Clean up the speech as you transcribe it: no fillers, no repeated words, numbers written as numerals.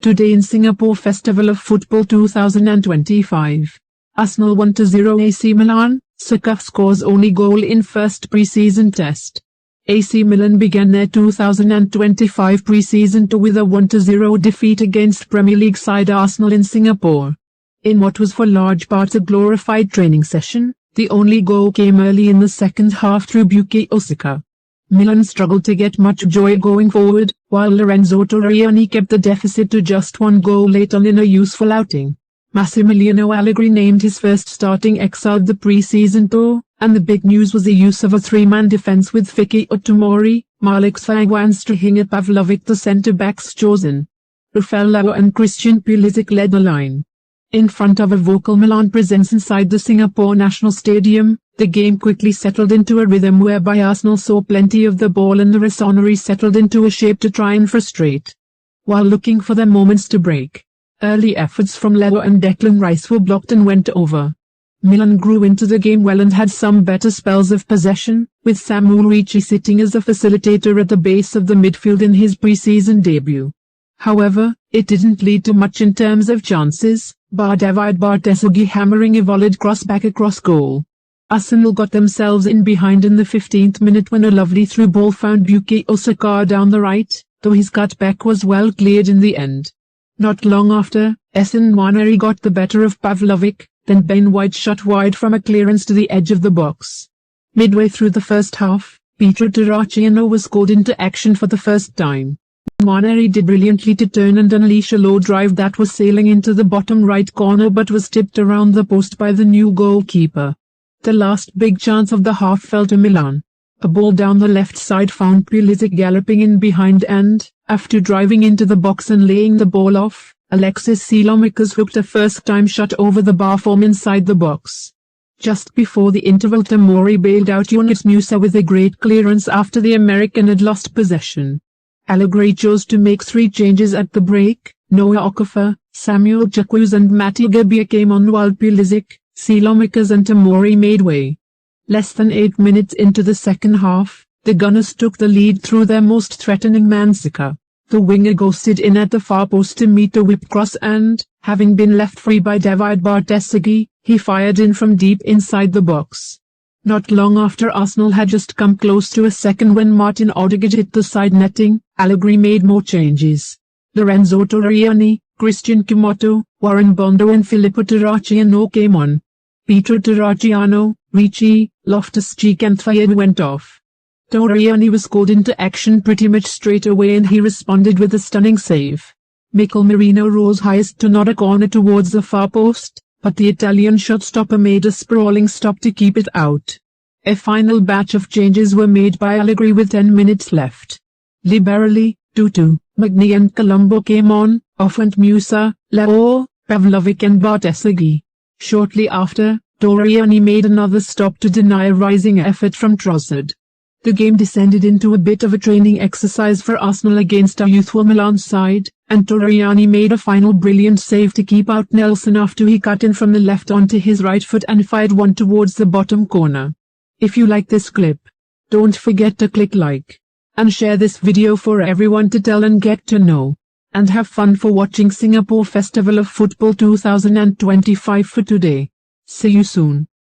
Today in Singapore Festival of Football 2025. Arsenal 1-0 AC Milan. Saka scores only goal in first pre-season test. AC Milan began their 2025 pre-season tour with a 1-0 defeat against Premier League side Arsenal in Singapore. In what was for large part a glorified training session, the only goal came early in the second half through Bukayo Saka. Milan struggled to get much joy going forward, while Lorenzo Torriani kept the deficit to just one goal late on in a useful outing. Massimiliano Allegri named his first starting exile of the pre-season tour, and the big news was the use of a three-man defense with Fikayo Tomori, Malick, Thiaw and Strahinja. Pavlovic the centre-backs chosen. Rafael, Leao and Pulisic led the line. In front of a vocal Milan presence inside the Singapore National Stadium, the game quickly settled into a rhythm whereby Arsenal saw plenty of the ball and the Rossoneri settled into a shape to try and frustrate. While looking for their moments to break, early efforts from Leao and Declan Rice were blocked and went over. Milan grew into the game well and had some better spells of possession, with Samuel Ricci sitting as a facilitator at the base of the midfield in his pre-season debut. However, it didn't lead to much in terms of chances, bar David Bartesaghi hammering a volleyed cross back across goal. Arsenal got themselves in behind in the 15th minute when a lovely through ball found Bukayo Saka down the right, though his cutback was well cleared in the end. Not long after, Rossoneri got the better of Pavlovic, then Ben White shot wide from a clearance to the edge of the box. Midway through the first half, Terracciano was called into action for the first time. Rossoneri did brilliantly to turn and unleash a low drive that was sailing into the bottom right corner but was tipped around the post by the new goalkeeper. The last big chance of the half fell to Milan. A ball down the left side found Pulisic galloping in behind and, after driving into the box and laying the ball off, Alexis Tselemaker's hooked a first-time shot over the bar from inside the box. Just before the interval, Tomori bailed out Yunus Musa with a great clearance after the American had lost possession. Allegri chose to make three changes at the break. Noah Okafor, Samuel Jacques and Matty Gabbia came on while Pulisic, Tselemaker and Tomori made way. Less than 8 minutes into the second half, the Gunners took the lead through their most threatening man Saka. The winger ghosted in at the far post to meet a whip cross and, having been left free by David Bartesaghi, he fired in from deep inside the box. Not long after Arsenal had just come close to a second when Martin Odegaard hit the side netting, Allegri made more changes. Lorenzo Torriani, Christian Kumoto, Warren Bondo and Filippo Terracciano came on. Terracciano, Ricci, Loftus-Cheek and Thiaw went off. Torriani was called into action pretty much straight away and he responded with a stunning save. Mikel Merino rose highest to nod a corner towards the far post, but the Italian shot-stopper made a sprawling stop to keep it out. A final batch of changes were made by Allegri with 10 minutes left. Liberally, Tutu, Magni and Colombo came on, off went Musa, Leao, Pavlovic and Bartesaghi. Shortly after, Torriani made another stop to deny a rising effort from Trossard. The game descended into a bit of a training exercise for Arsenal against a youthful Milan side, and Torriani made a final brilliant save to keep out Nelson after he cut in from the left onto his right foot and fired one towards the bottom corner. If you like this clip, don't forget to click like and share this video for everyone to tell and get to know. And have fun for watching Singapore Festival of Football 2025 for today. See you soon.